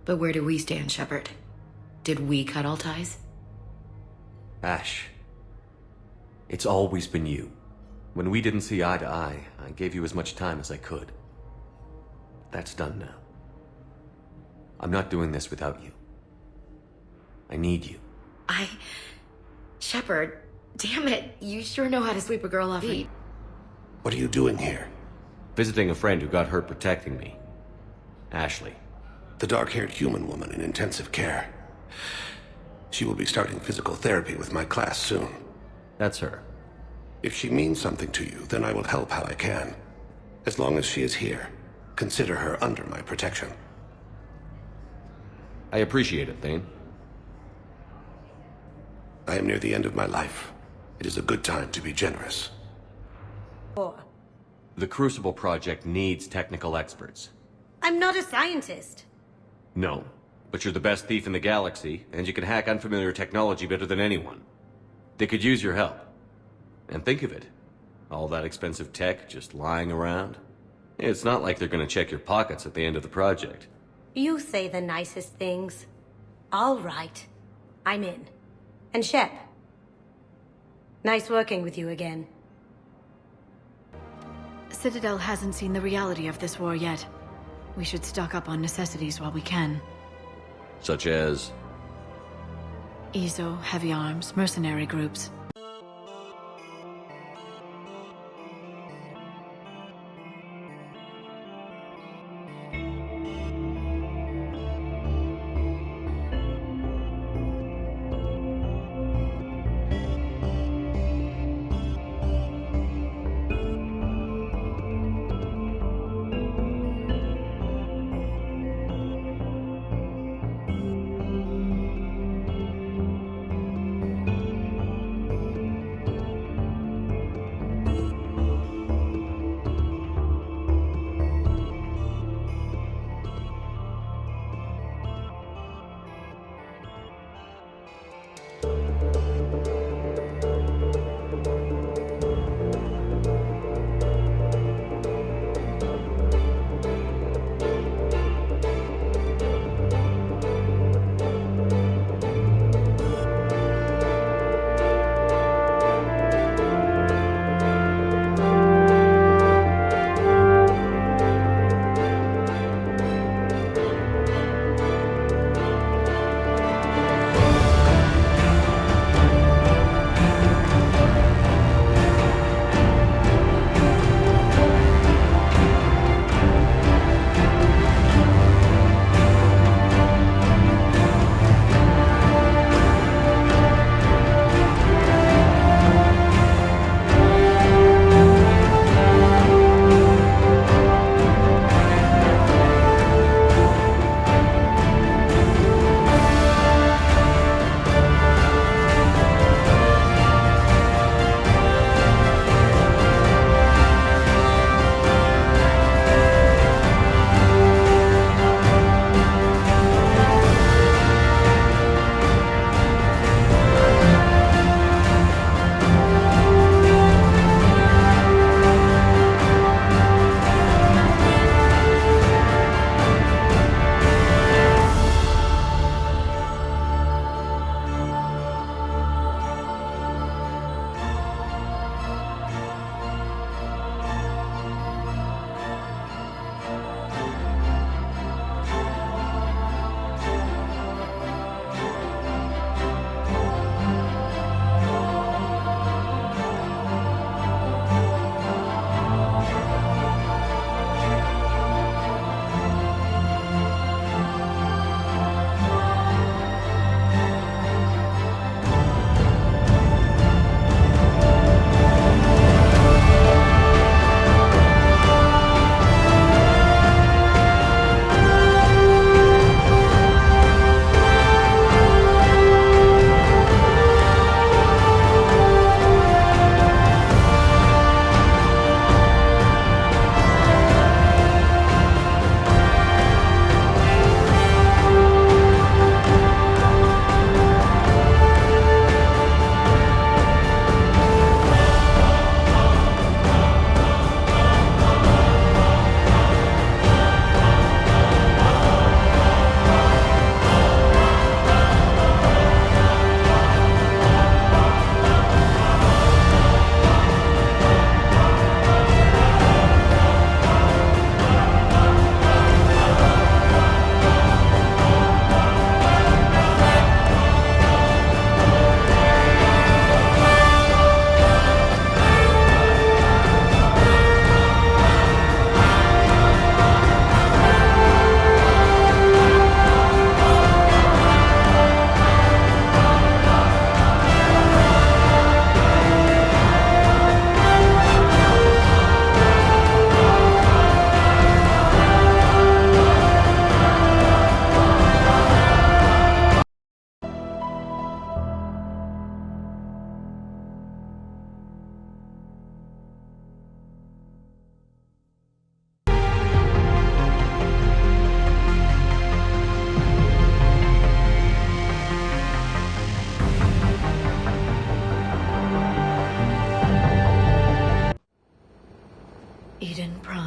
But where do we stand, Shepard? Did we cut all ties? Ash, it's always been you. When we didn't see eye to eye, I gave you as much time as I could. That's done now. I'm not doing this without you. I need you. Shepard, damn it, you sure know how to sweep a girl off her feet. What are you doing here? Visiting a friend who got hurt protecting me. Ashley. The dark-haired human woman in intensive care. She will be starting physical therapy with my class soon. That's her. If she means something to you, then I will help how I can. As long as she is here, consider her under my protection. I appreciate it, Thane. I am near the end of my life. It is a good time to be generous. The Crucible Project needs technical experts. I'm not a scientist. No, but you're the best thief in the galaxy, and you can hack unfamiliar technology better than anyone. They could use your help. And think of it. All that expensive tech just lying around. It's not like they're gonna check your pockets at the end of the project. You say the nicest things. All right. I'm in. And Shep. Nice working with you again. Citadel hasn't seen the reality of this war yet. We should stock up on necessities while we can. Such as? EZO, heavy arms, mercenary groups.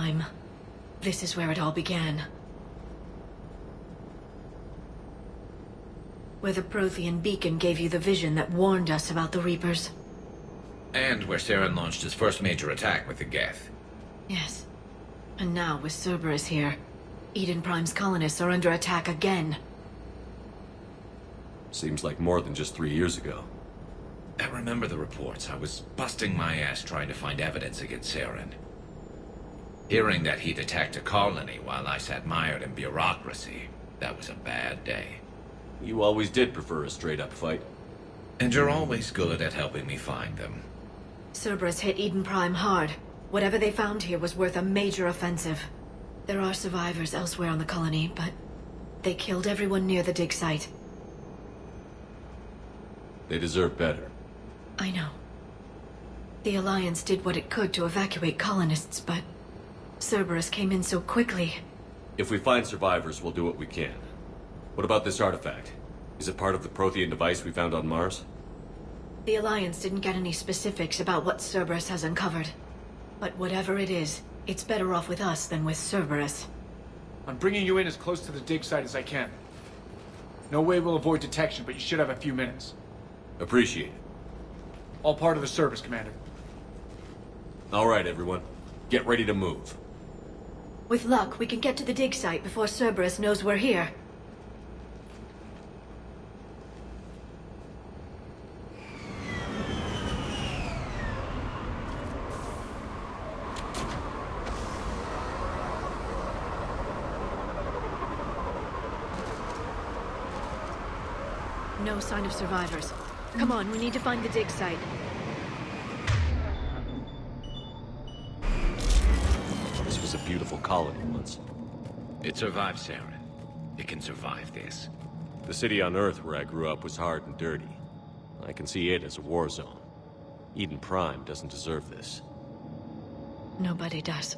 Prime. This is where it all began. Where the Prothean beacon gave you the vision that warned us about the Reapers. And where Saren launched his first major attack with the Geth. Yes. And now, with Cerberus here, Eden Prime's colonists are under attack again. Seems like more than just 3 years ago. I remember the reports. I was busting my ass trying to find evidence against Saren. Hearing that he'd attacked a colony while I sat mired in bureaucracy, that was a bad day. You always did prefer a straight-up fight. And you're always good at helping me find them. Cerberus hit Eden Prime hard. Whatever they found here was worth a major offensive. There are survivors elsewhere on the colony, but they killed everyone near the dig site. They deserve better. I know. The Alliance did what it could to evacuate colonists, but Cerberus came in so quickly. If we find survivors, we'll do what we can. What about this artifact? Is it part of the Prothean device we found on Mars? The Alliance didn't get any specifics about what Cerberus has uncovered. But whatever it is, it's better off with us than with Cerberus. I'm bringing you in as close to the dig site as I can. No way we'll avoid detection, but you should have a few minutes. Appreciate it. All part of the service, Commander. All right, everyone. Get ready to move. With luck, we can get to the dig site before Cerberus knows we're here. No sign of survivors. Come on, we need to find the dig site. This was a beautiful colony once. It survived Saren. It can survive this. The city on Earth where I grew up was hard and dirty. I can see it as a war zone. Eden Prime doesn't deserve this. Nobody does.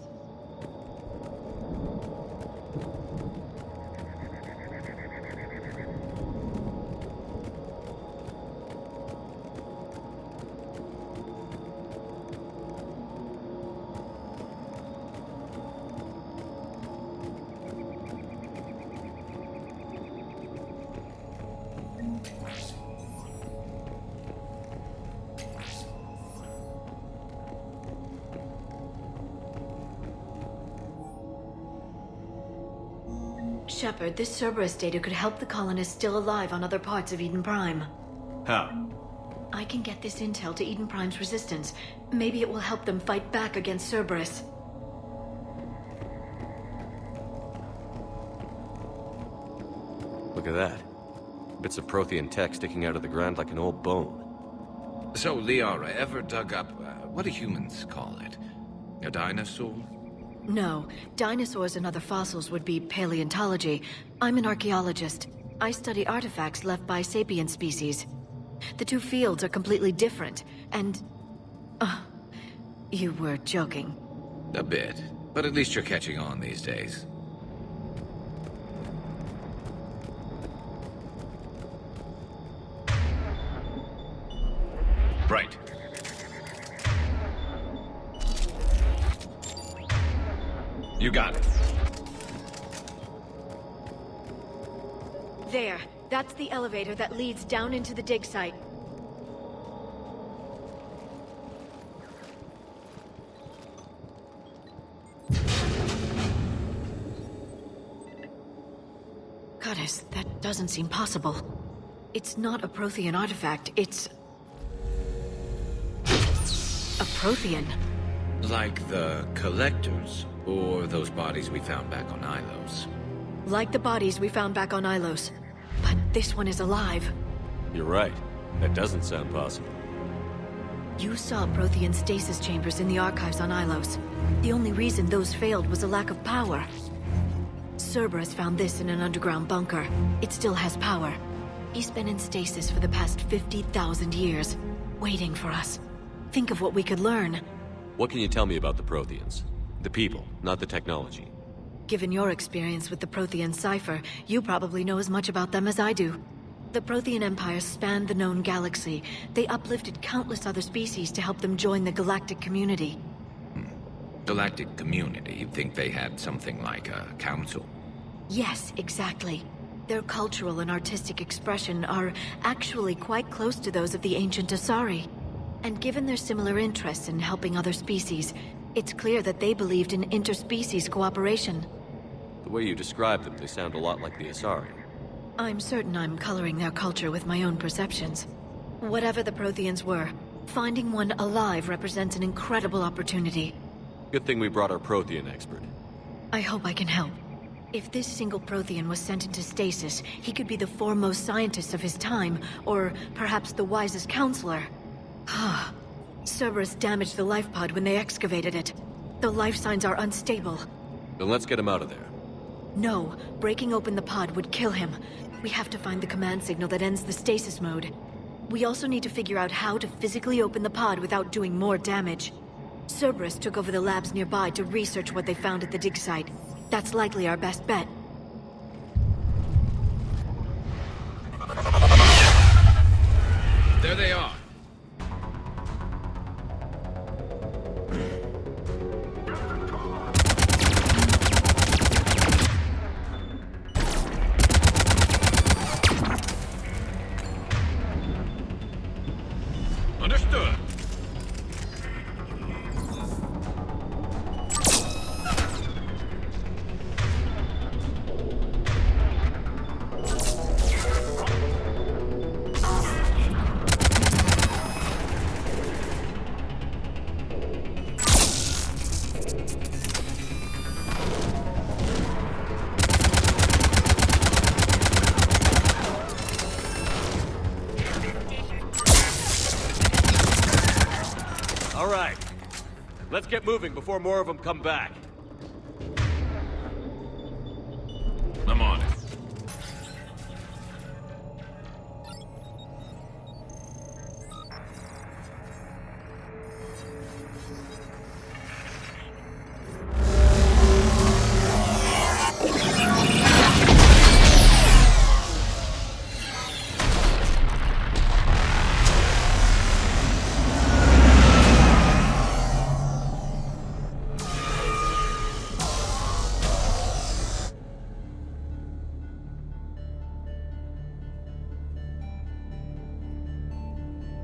Shepard, this Cerberus data could help the colonists still alive on other parts of Eden Prime. How? I can get this intel to Eden Prime's resistance. Maybe it will help them fight back against Cerberus. Look at that. Bits of Prothean tech sticking out of the ground like an old bone. So, Liara, ever dug up, what do humans call it? A dinosaur? No, dinosaurs and other fossils would be paleontology. I'm an archaeologist. I study artifacts left by sapient species. The two fields are completely different, and... you were joking. A bit, but at least you're catching on these days. Right. You got it. There. That's the elevator that leads down into the dig site. Goddess, that doesn't seem possible. It's not a Prothean artifact, it's... a Prothean. Like the Collectors, or those bodies we found back on Ilos. Like the bodies we found back on Ilos. But this one is alive. You're right. That doesn't sound possible. You saw Prothean stasis chambers in the archives on Ilos. The only reason those failed was a lack of power. Cerberus found this in an underground bunker. It still has power. He's been in stasis for the past 50,000 years, waiting for us. Think of what we could learn. What can you tell me about the Protheans? The people, not the technology. Given your experience with the Prothean cipher, you probably know as much about them as I do. The Prothean Empire spanned the known galaxy. They uplifted countless other species to help them join the galactic community. galactic community, you'd think they had something like a council. Yes, exactly. Their cultural and artistic expression are actually quite close to those of the ancient Asari. And given their similar interests in helping other species, it's clear that they believed in interspecies cooperation. The way you describe them, they sound a lot like the Asari. I'm certain I'm coloring their culture with my own perceptions. Whatever the Protheans were, finding one alive represents an incredible opportunity. Good thing we brought our Prothean expert. I hope I can help. If this single Prothean was sent into stasis, he could be the foremost scientist of his time, or perhaps the wisest counselor. Cerberus damaged the life pod when they excavated it. The life signs are unstable. Then let's get him out of there. No, breaking open the pod would kill him. We have to find the command signal that ends the stasis mode. We also need to figure out how to physically open the pod without doing more damage. Cerberus took over the labs nearby to research what they found at the dig site. That's likely our best bet. There they are. Understood. All right. Let's get moving before more of them come back. I'm on it.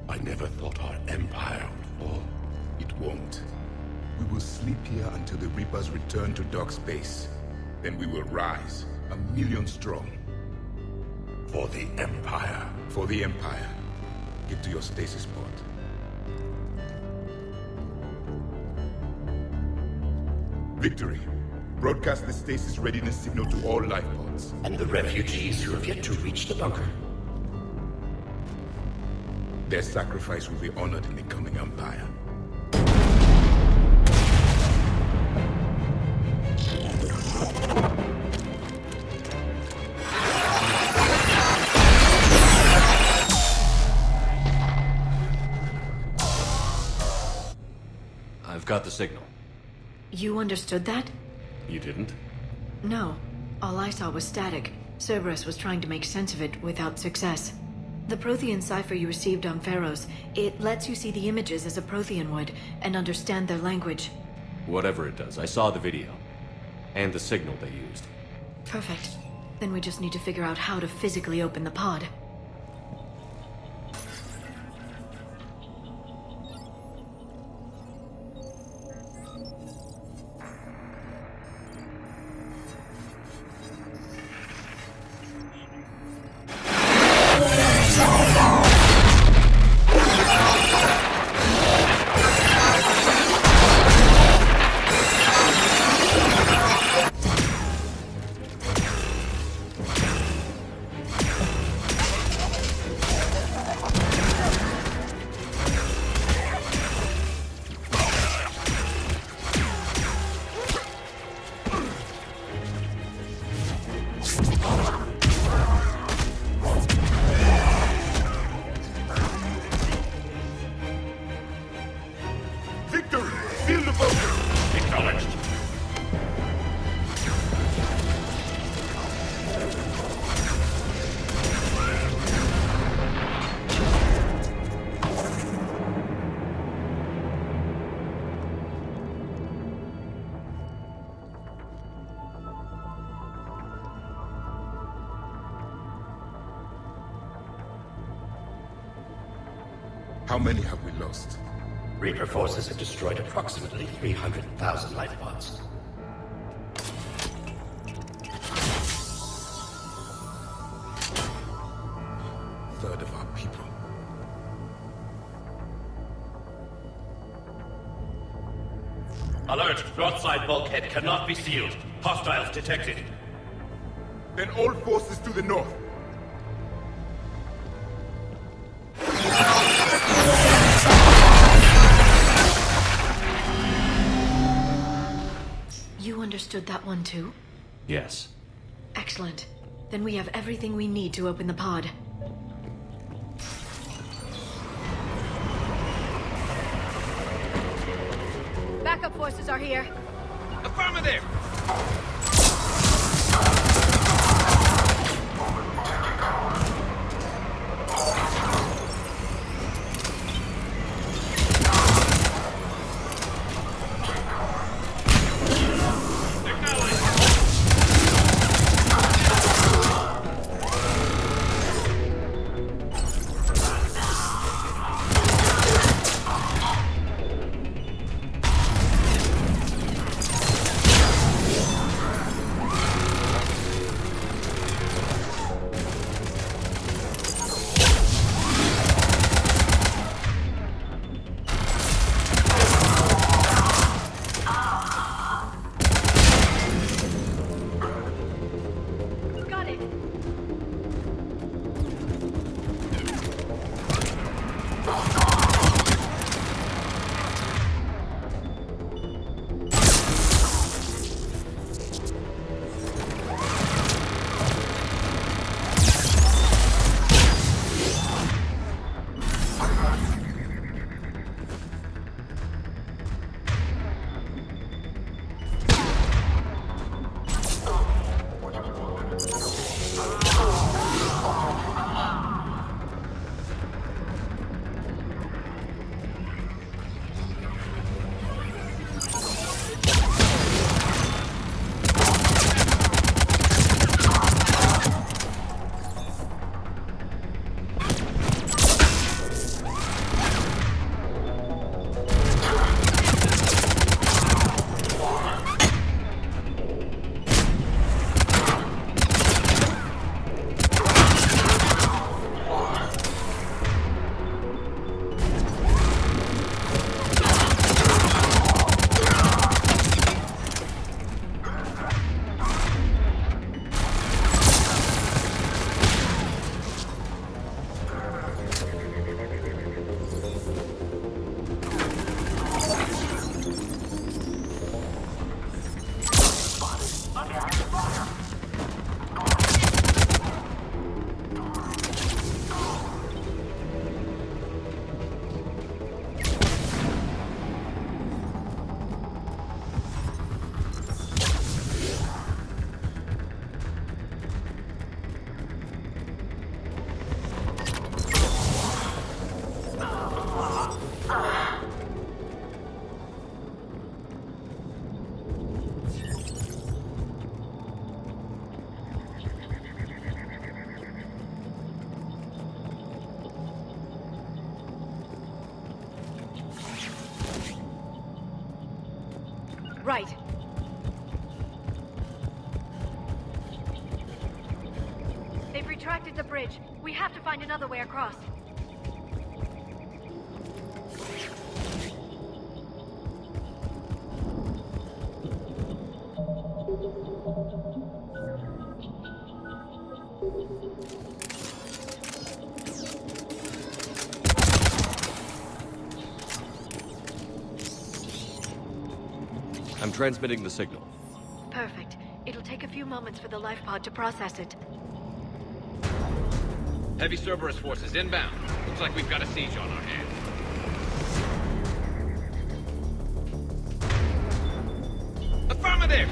I never thought our empire would fall. It won't. We will sleep here until the Reapers return to dark space. Then we will rise, 1,000,000 strong. For the Empire. For the Empire. Get to your stasis pod. Victory. Broadcast the stasis readiness signal to all life pods. And the refugees who have yet to reach the bunker. Their sacrifice will be honored in the coming Empire. I've got the signal. You understood that? You didn't? No. All I saw was static. Cerberus was trying to make sense of it without success. The Prothean cipher you received on Pharaohs, it lets you see the images as a Prothean would, and understand their language. Whatever it does, I saw the video. And the signal they used. Perfect. Then we just need to figure out how to physically open the pod. How many have we lost? Reaper forces have destroyed approximately 300,000 life pods. Third of our people. Alert! Broadside bulkhead cannot be sealed. Hostiles detected. Then all forces to the north. You understood that one too? Yes. Excellent. Then we have everything we need to open the pod. Backup forces are here. Affirmative! Right. They've retracted the bridge. We have to find another way across. I'm transmitting the signal. Perfect. It'll take a few moments for the life pod to process it. Heavy Cerberus forces inbound. Looks like we've got a siege on our hands. Affirmative!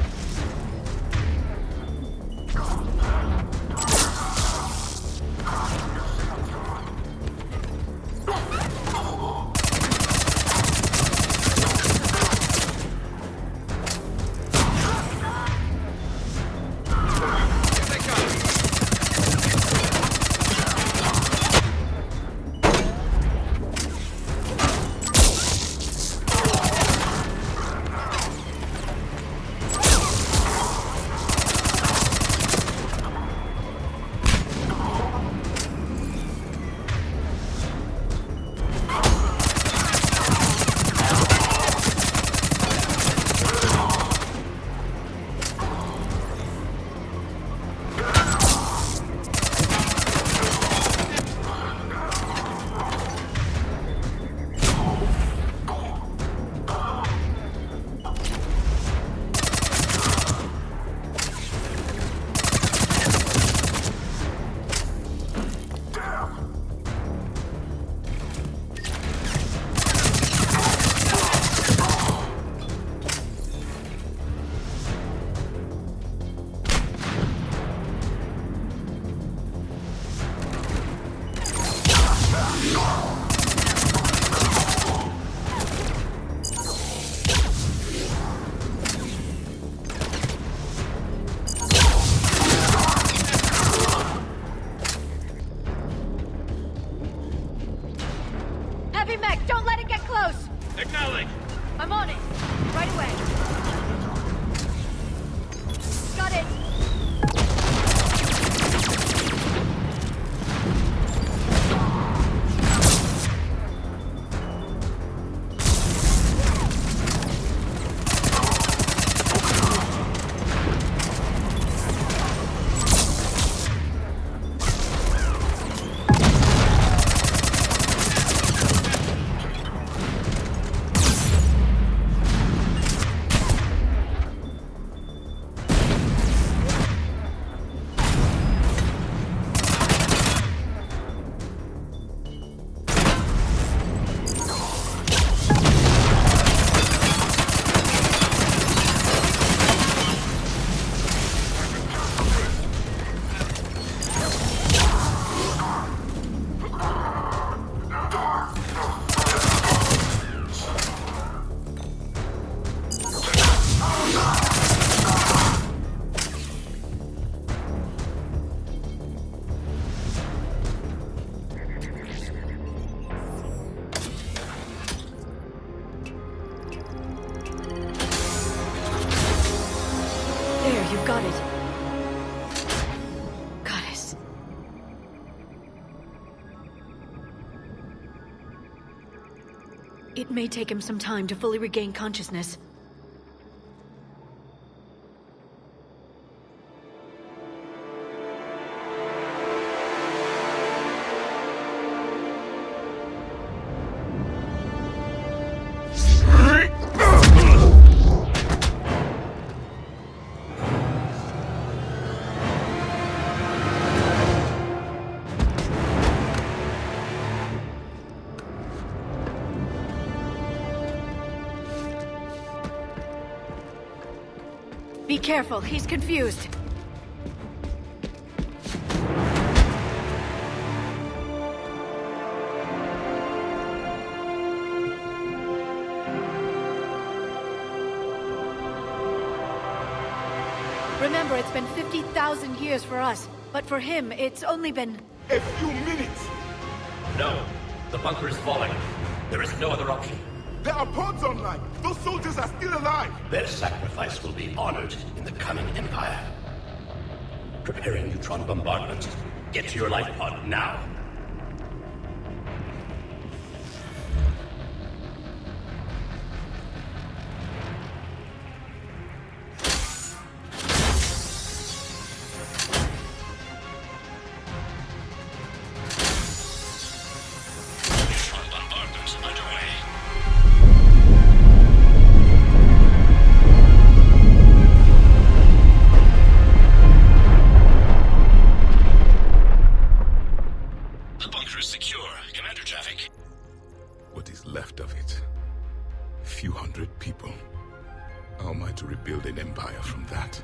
It may take him some time to fully regain consciousness. Be careful, he's confused. Remember, it's been 50,000 years for us, but for him, it's only been... A few minutes! No. The bunker is falling. There is no other option. There are pods online! Those soldiers are still alive! Their sacrifice will be honored in the coming Empire. Preparing neutron bombardment. Get to your life pod now. Neutron bombardment underway. The bunker is secure. Commander traffic. What is left of it? A few hundred people. How am I to rebuild an empire from that?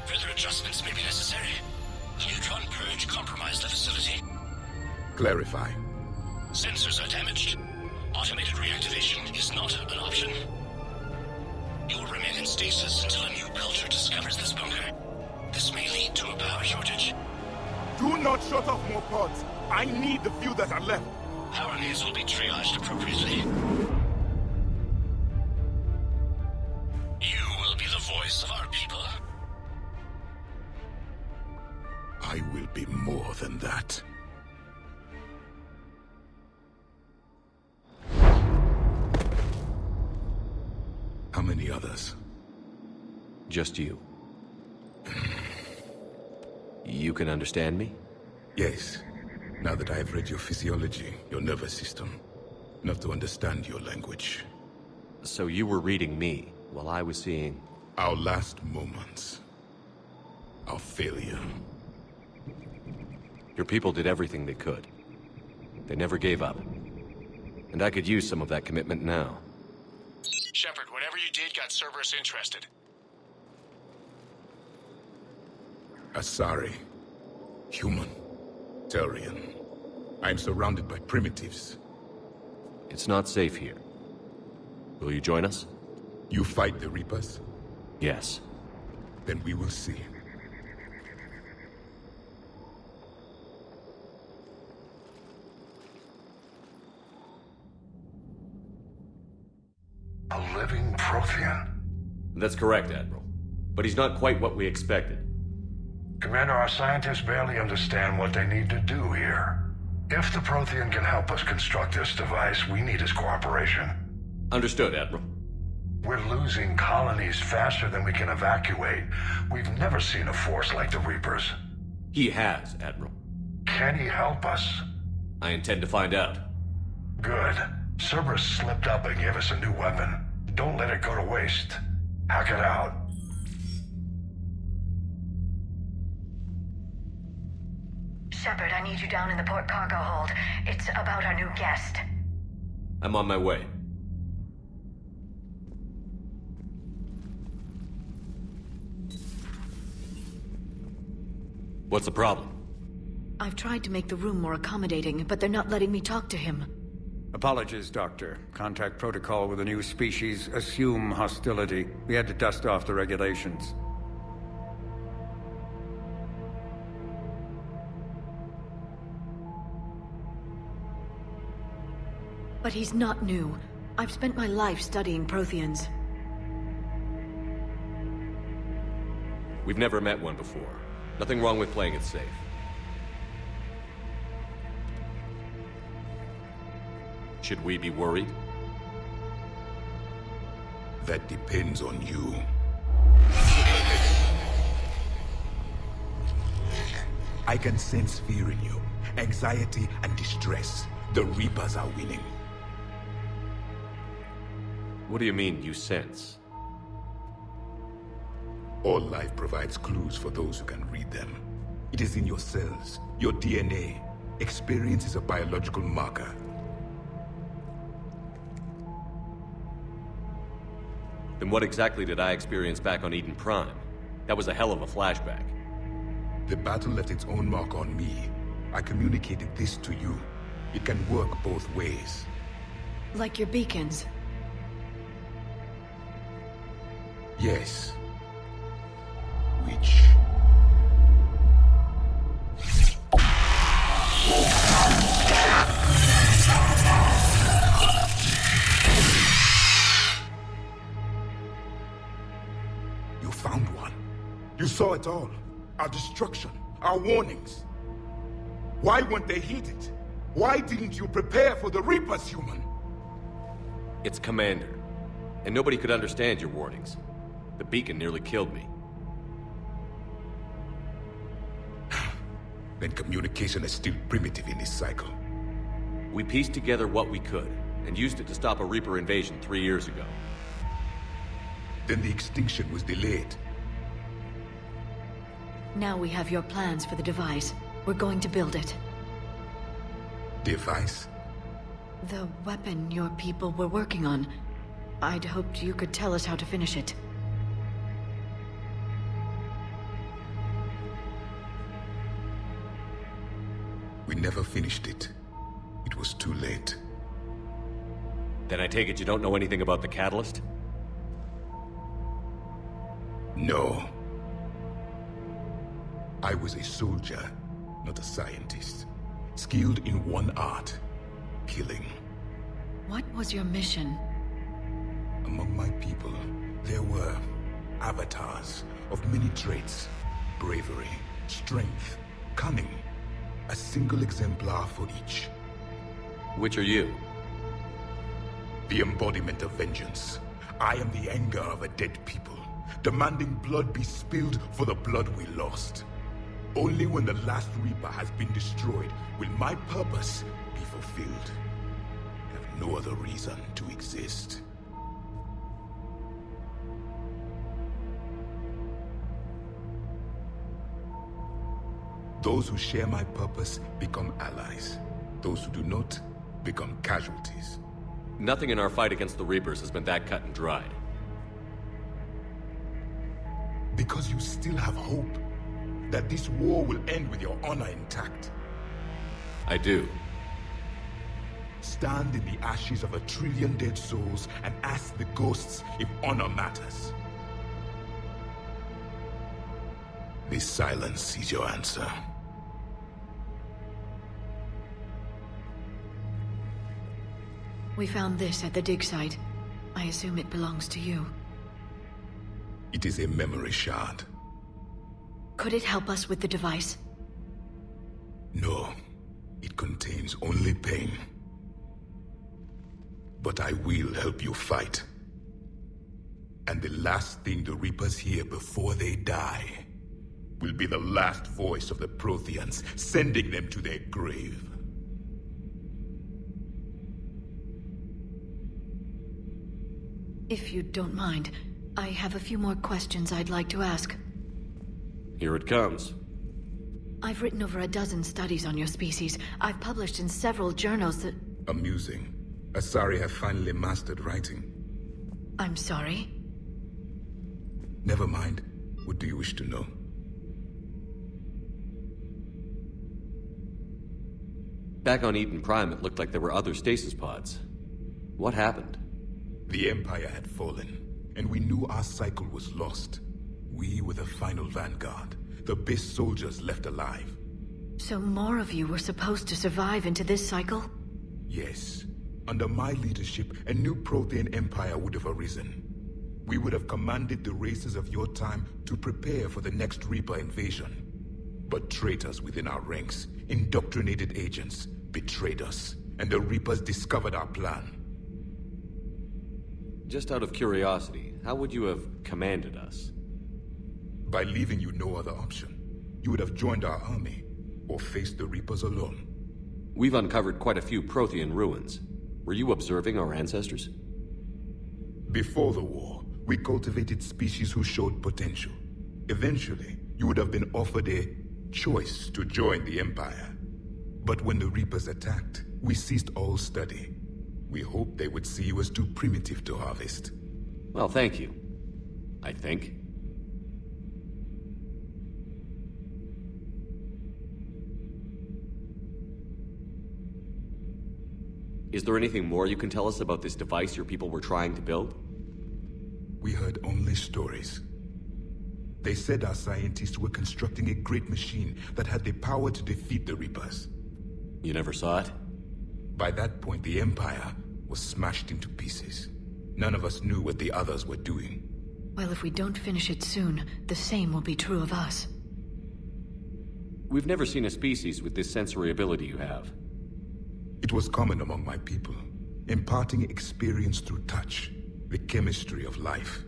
Further adjustments may be necessary. The neutron purge compromised the facility. Clarify. Sensors are damaged. Automated reactivation is not an option. You will remain in stasis until a new culture discovers this bunker. This may lead to a power shortage. Do not shut off more pods! I need the few that are left! Power needs will be triaged appropriately. You will be the voice of our people. I will be more than that. How many others? Just you. You can understand me? Yes. Now that I have read your physiology, your nervous system, enough to understand your language. So you were reading me, while I was seeing... Our last moments. Our failure. Your people did everything they could. They never gave up. And I could use some of that commitment now. Shepard, whatever you did got Cerberus interested. Asari. Human. Turian. I am surrounded by primitives. It's not safe here. Will you join us? You fight the Reapers? Yes. Then we will see. A living Prothean? That's correct, Admiral. But he's not quite what we expected. Commander, our scientists barely understand what they need to do here. If the Prothean can help us construct this device, we need his cooperation. Understood, Admiral. We're losing colonies faster than we can evacuate. We've never seen a force like the Reapers. He has, Admiral. Can he help us? I intend to find out. Good. Cerberus slipped up and gave us a new weapon. Don't let it go to waste. Hack it out. Shepard, I need you down in the port cargo hold. It's about our new guest. I'm on my way. What's the problem? I've tried to make the room more accommodating, but they're not letting me talk to him. Apologies, Doctor. Contact protocol with a new species. Assume hostility. We had to dust off the regulations. But he's not new. I've spent my life studying Protheans. We've never met one before. Nothing wrong with playing it safe. Should we be worried? That depends on you. I can sense fear in you, anxiety and distress. The Reapers are winning. What do you mean, you sense? All life provides clues for those who can read them. It is in your cells, your DNA. Experience is a biological marker. Then what exactly did I experience back on Eden Prime? That was a hell of a flashback. The battle left its own mark on me. I communicated this to you. It can work both ways. Like your beacons. Yes. Which... You found one. You saw it all. Our destruction, our warnings. Why weren't they heeded? Why didn't you prepare for the Reapers, human? It's Commander. And nobody could understand your warnings. The beacon nearly killed me. Then communication is still primitive in this cycle. We pieced together what we could, and used it to stop a Reaper invasion 3 years ago. Then the extinction was delayed. Now we have your plans for the device. We're going to build it. Device? The weapon your people were working on. I'd hoped you could tell us how to finish it. We never finished it. It was too late. Then I take it you don't know anything about the catalyst? No. I was a soldier, not a scientist. Skilled in one art, killing. What was your mission? Among my people, there were avatars of many traits. Bravery, strength, cunning. A single exemplar for each. Which are you? The embodiment of vengeance. I am the anger of a dead people, demanding blood be spilled for the blood we lost. Only when the last Reaper has been destroyed will my purpose be fulfilled. I have no other reason to exist. Those who share my purpose become allies. Those who do not become casualties. Nothing in our fight against the Reapers has been that cut and dried. Because you still have hope that this war will end with your honor intact. I do. Stand in the ashes of 1 trillion dead souls and ask the ghosts if honor matters. This silence is your answer. We found this at the dig site. I assume it belongs to you. It is a memory shard. Could it help us with the device? No. It contains only pain. But I will help you fight. And the last thing the Reapers hear before they die will be the last voice of the Protheans, sending them to their grave. If you don't mind, I have a few more questions I'd like to ask. Here it comes. I've written over a dozen studies on your species. I've published in several journals that... Amusing. Asari have finally mastered writing. I'm sorry? Never mind. What do you wish to know? Back on Eden Prime, it looked like there were other stasis pods. What happened? The Empire had fallen, and we knew our cycle was lost. We were the final vanguard, the best soldiers left alive. So more of you were supposed to survive into this cycle? Yes. Under my leadership, a new Prothean empire would have arisen. We would have commanded the races of your time to prepare for the next Reaper invasion. But traitors within our ranks, indoctrinated agents, betrayed us, and the Reapers discovered our plan. Just out of curiosity, how would you have commanded us? By leaving you no other option. You would have joined our army, or faced the Reapers alone. We've uncovered quite a few Prothean ruins. Were you observing our ancestors? Before the war, we cultivated species who showed potential. Eventually, you would have been offered a choice to join the Empire. But when the Reapers attacked, we ceased all study. We hoped they would see you as too primitive to harvest. Well, thank you. I think. Is there anything more you can tell us about this device your people were trying to build? We heard only stories. They said our scientists were constructing a great machine that had the power to defeat the Reapers. You never saw it? By that point, the Empire was smashed into pieces. None of us knew what the others were doing. Well, if we don't finish it soon, the same will be true of us. We've never seen a species with this sensory ability you have. It was common among my people, imparting experience through touch, the chemistry of life.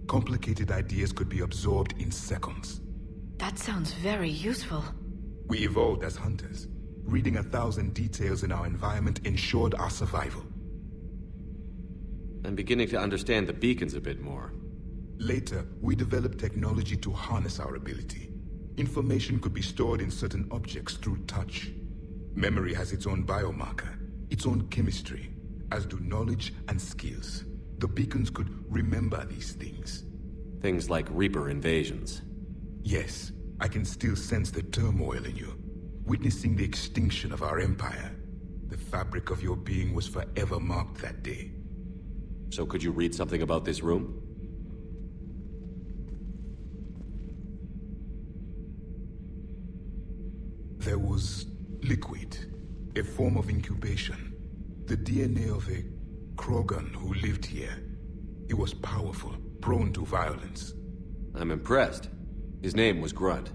Complicated ideas could be absorbed in seconds. That sounds very useful. We evolved as hunters. Reading 1,000 details in our environment ensured our survival. I'm beginning to understand the beacons a bit more. Later, we developed technology to harness our ability. Information could be stored in certain objects through touch. Memory has its own biomarker, its own chemistry, as do knowledge and skills. The beacons could remember these things. Things like Reaper invasions. Yes, I can still sense the turmoil in you. Witnessing the extinction of our empire. The fabric of your being was forever marked that day. So could you read something about this room? There was liquid, a form of incubation. The DNA of a Krogan who lived here. He was powerful, prone to violence. I'm impressed. His name was Grunt.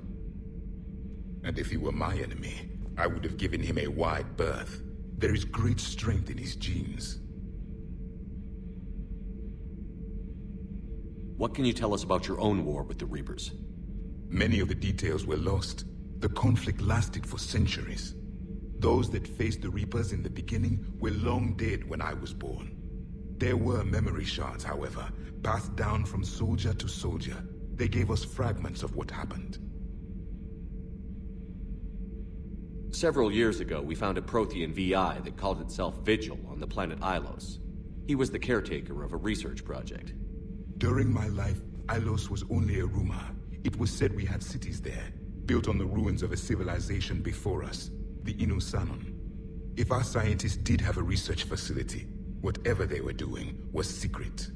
And if he were my enemy, I would have given him a wide berth. There is great strength in his genes. What can you tell us about your own war with the Reapers? Many of the details were lost. The conflict lasted for centuries. Those that faced the Reapers in the beginning were long dead when I was born. There were memory shards, however, passed down from soldier to soldier. They gave us fragments of what happened. Several years ago, we found a Prothean VI that called itself Vigil on the planet Ilos. He was the caretaker of a research project. During my life, Ilos was only a rumor. It was said we had cities there, built on the ruins of a civilization before us, the Inusanon. If our scientists did have a research facility, whatever they were doing was secret.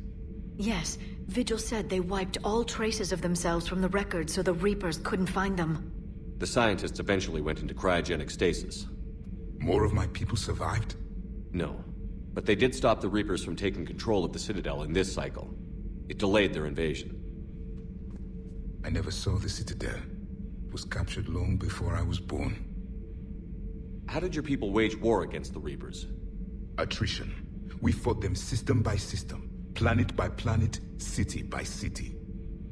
Yes, Vigil said they wiped all traces of themselves from the records so the Reapers couldn't find them. The scientists eventually went into cryogenic stasis. More of my people survived? No, but they did stop the Reapers from taking control of the Citadel in this cycle. It delayed their invasion. I never saw the Citadel. It was captured long before I was born. How did your people wage war against the Reapers? Attrition. We fought them system by system, planet by planet, city by city.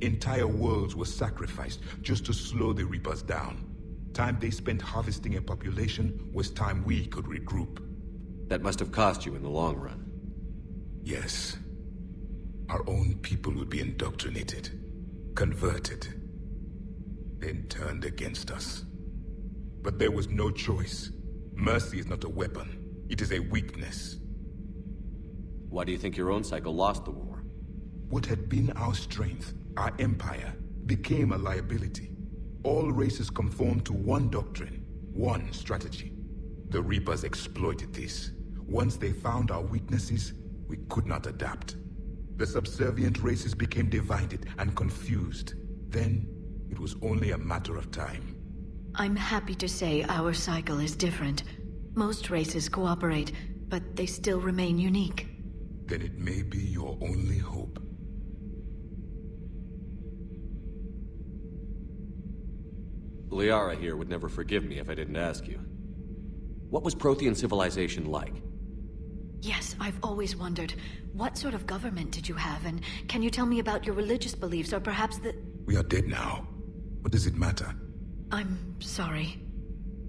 Entire worlds were sacrificed just to slow the Reapers down. Time they spent harvesting a population was time we could regroup. That must have cost you in the long run. Yes. Our own people would be indoctrinated, converted, then turned against us. But there was no choice. Mercy is not a weapon. It is a weakness. Why do you think your own cycle lost the war? What had been our strength, our empire, became a liability. All races conformed to one doctrine, one strategy. The Reapers exploited this. Once they found our weaknesses, we could not adapt. The subservient races became divided and confused. Then, it was only a matter of time. I'm happy to say our cycle is different. Most races cooperate, but they still remain unique. Then it may be your only hope. Liara here would never forgive me if I didn't ask you. What was Prothean civilization like? Yes, I've always wondered, what sort of government did you have, and can you tell me about your religious beliefs, or perhaps the... We are dead now. What does it matter? I'm sorry.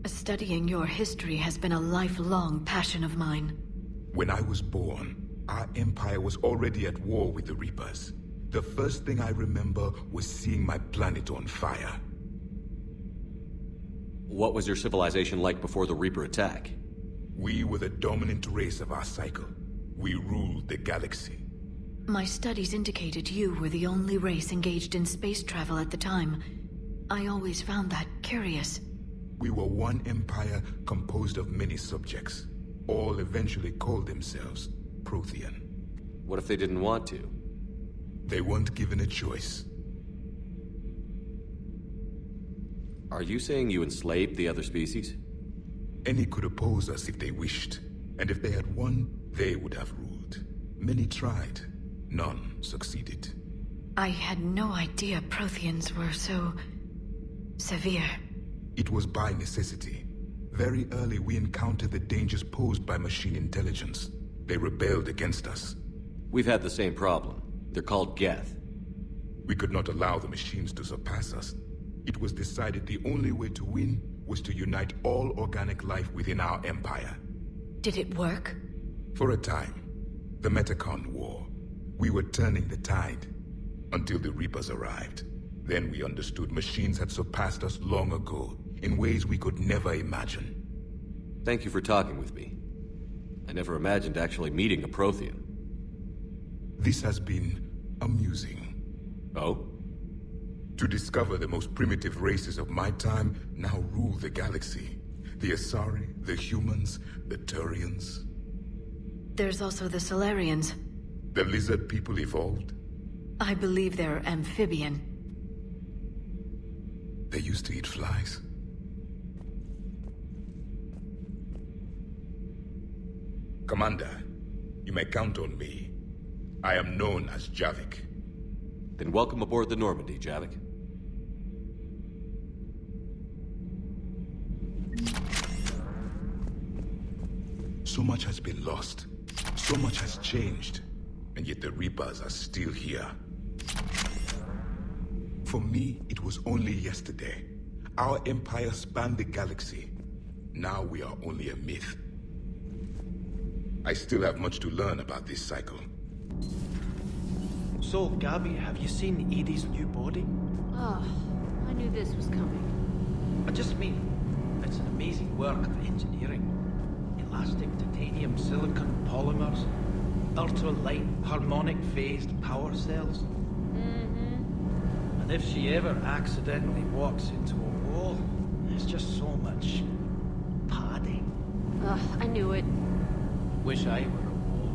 Studying your history has been a lifelong passion of mine. When I was born, our empire was already at war with the Reapers. The first thing I remember was seeing my planet on fire. What was your civilization like before the Reaper attack? We were the dominant race of our cycle. We ruled the galaxy. My studies indicated you were the only race engaged in space travel at the time. I always found that curious. We were one empire composed of many subjects. All eventually called themselves Prothean. What if they didn't want to? They weren't given a choice. Are you saying you enslaved the other species? Any could oppose us if they wished, and if they had won, they would have ruled. Many tried. None succeeded. I had no idea Protheans were so... severe. It was by necessity. Very early we encountered the dangers posed by machine intelligence. They rebelled against us. We've had the same problem. They're called Geth. We could not allow the machines to surpass us. It was decided the only way to win was to unite all organic life within our empire. Did it work? For a time. The Metacon War. We were turning the tide. Until the Reapers arrived. Then we understood machines had surpassed us long ago, in ways we could never imagine. Thank you for talking with me. I never imagined actually meeting a Prothean. This has been amusing. Oh? To discover the most primitive races of my time now rule the galaxy. The Asari, the humans, the Turians. There's also the Solarians. The lizard people evolved. I believe they're amphibian. They used to eat flies. Commander, you may count on me. I am known as Javik. Then welcome aboard the Normandy, Javik. So much has been lost. So much has changed. And yet the Reapers are still here. For me, it was only yesterday. Our empire spanned the galaxy. Now we are only a myth. I still have much to learn about this cycle. So, Gabby, have you seen Edie's new body? Oh, I knew this was coming. I just mean, it's an amazing work of engineering. Elastic titanium silicon polymers, ultra-light harmonic phased power cells. And if she ever accidentally walks into a wall, there's just so much padding. Ugh, I knew it. Wish I were a wall.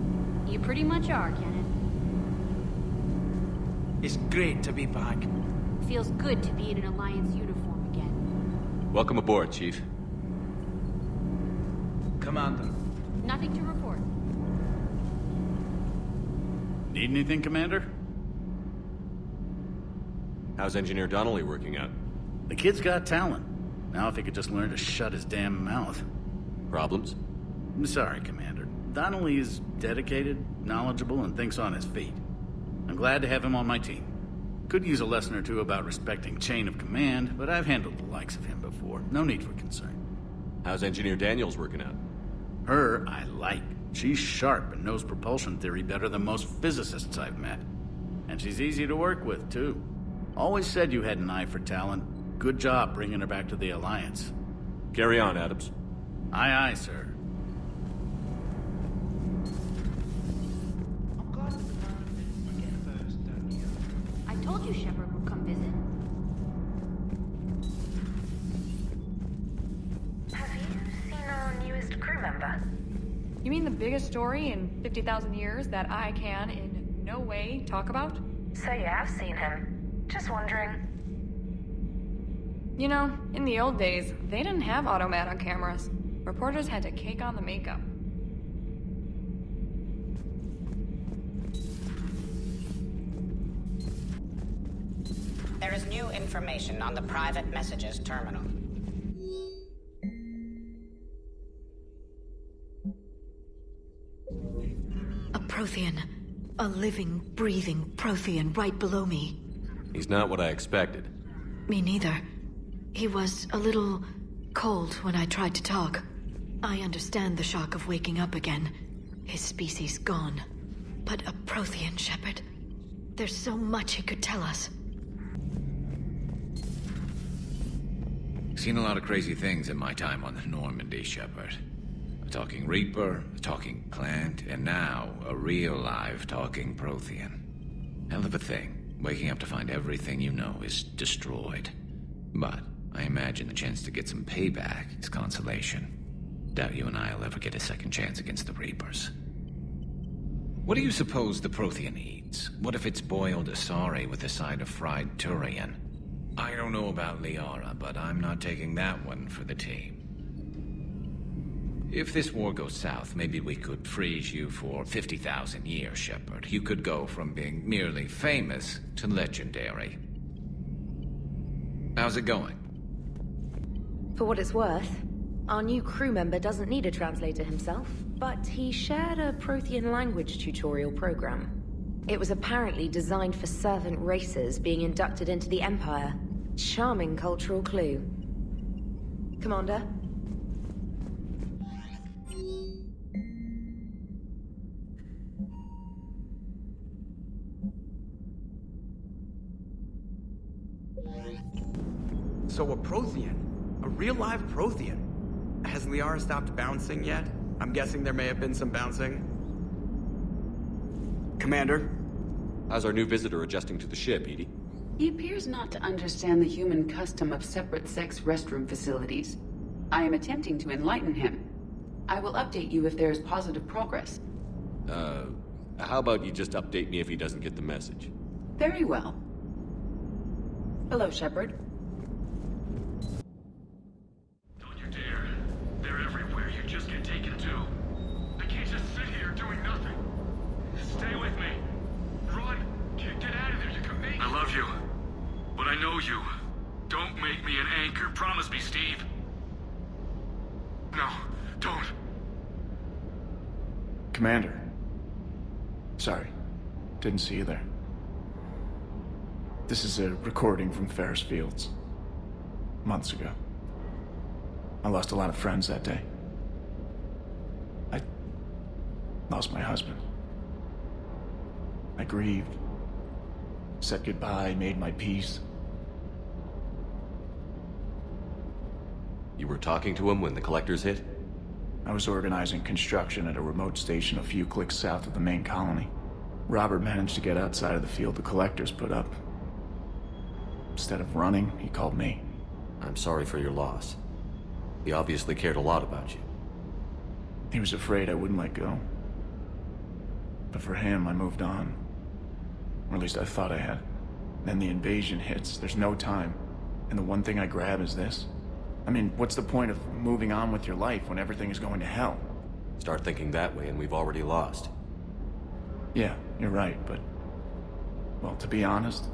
You pretty much are, Kenneth. It's great to be back. Feels good to be in an Alliance uniform again. Welcome aboard, Chief. Commander. Nothing to report. Need anything, Commander? How's Engineer Donnelly working out? The kid's got talent. Now if he could just learn to shut his damn mouth. Problems? I'm sorry, Commander. Donnelly is dedicated, knowledgeable, and thinks on his feet. I'm glad to have him on my team. Could use a lesson or two about respecting chain of command, but I've handled the likes of him before. No need for concern. How's Engineer Daniels working out? Her, I like. She's sharp and knows propulsion theory better than most physicists I've met. And she's easy to work with, too. Always said you had an eye for talent. Good job bringing her back to the Alliance. Carry on, Adams. Aye, aye, sir. I told you Shepard would come visit. Have you seen our newest crew member? You mean the biggest story in 50,000 years that I can in no way talk about? So you have seen him. Just wondering. You know, in the old days, they didn't have automat on cameras. Reporters had to cake on the makeup. There is new information on the private messages terminal. Prothean. A living, breathing Prothean right below me. He's not what I expected. Me neither. He was a little cold when I tried to talk. I understand the shock of waking up again. His species gone. But a Prothean, Shepard. There's so much he could tell us. Seen a lot of crazy things in my time on the Normandy, Shepard. A talking Reaper, a talking plant, and now a real live talking Prothean. Hell of a thing, waking up to find everything you know is destroyed. But I imagine the chance to get some payback is consolation. Doubt you and I'll ever get a second chance against the Reapers. What do you suppose the Prothean eats? What if it's boiled asari with a side of fried Turian? I don't know about Liara, but I'm not taking that one for the team. If this war goes south, maybe we could freeze you for 50,000 years, Shepard. You could go from being merely famous to legendary. How's it going? For what it's worth, our new crew member doesn't need a translator himself, but he shared a Prothean language tutorial program. It was apparently designed for servant races being inducted into the Empire. Charming cultural clue. Commander? So a Prothean? A real live Prothean? Has Liara stopped bouncing yet? I'm guessing there may have been some bouncing. Commander? How's our new visitor adjusting to the ship, Edie? He appears not to understand the human custom of separate-sex restroom facilities. I am attempting to enlighten him. I will update you if there is positive progress. How about you just update me if he doesn't get the message? Very well. Hello, Shepard. Don't you dare. They're everywhere. You just get taken too. I can't just sit here doing nothing. Stay with me. Run. Get out of there. You can make it. I love you. But I know you. Don't make me an anchor. Promise me, Steve. No, don't. Commander. Sorry. Didn't see you there. This is a recording from Ferris Fields. Months ago. I lost a lot of friends that day. I lost my husband. I grieved. Said goodbye, made my peace. You were talking to him when the collectors hit? I was organizing construction at a remote station a few clicks south of the main colony. Robert managed to get outside of the field the collectors put up. Instead of running, he called me. I'm sorry for your loss. He obviously cared a lot about you. He was afraid I wouldn't let go. But for him, I moved on. Or at least I thought I had. Then the invasion hits, there's no time. And the one thing I grab is this. I mean, what's the point of moving on with your life when everything is going to hell? Start thinking that way and we've already lost. Yeah, you're right, but... well, to be honest,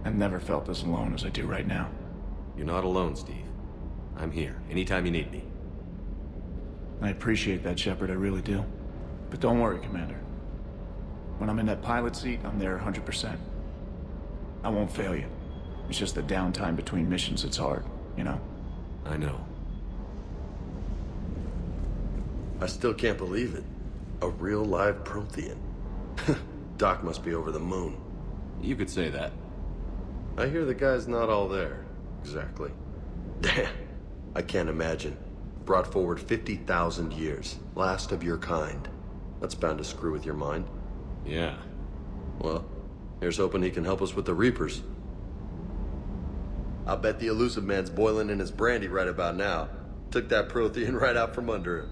I've never felt as alone as I do right now. You're not alone, Steve. I'm here, anytime you need me. I appreciate that, Shepard, I really do. But don't worry, Commander. When I'm in that pilot seat, I'm there 100%. I won't fail you. It's just the downtime between missions that's hard, you know? I know. I still can't believe it. A real live Prothean. Doc must be over the moon. You could say that. I hear the guy's not all there. Exactly. Damn. I can't imagine. Brought forward 50,000 years. Last of your kind. That's bound to screw with your mind. Yeah. Well, here's hoping he can help us with the Reapers. I bet the elusive man's boiling in his brandy right about now. Took that Prothean right out from under him.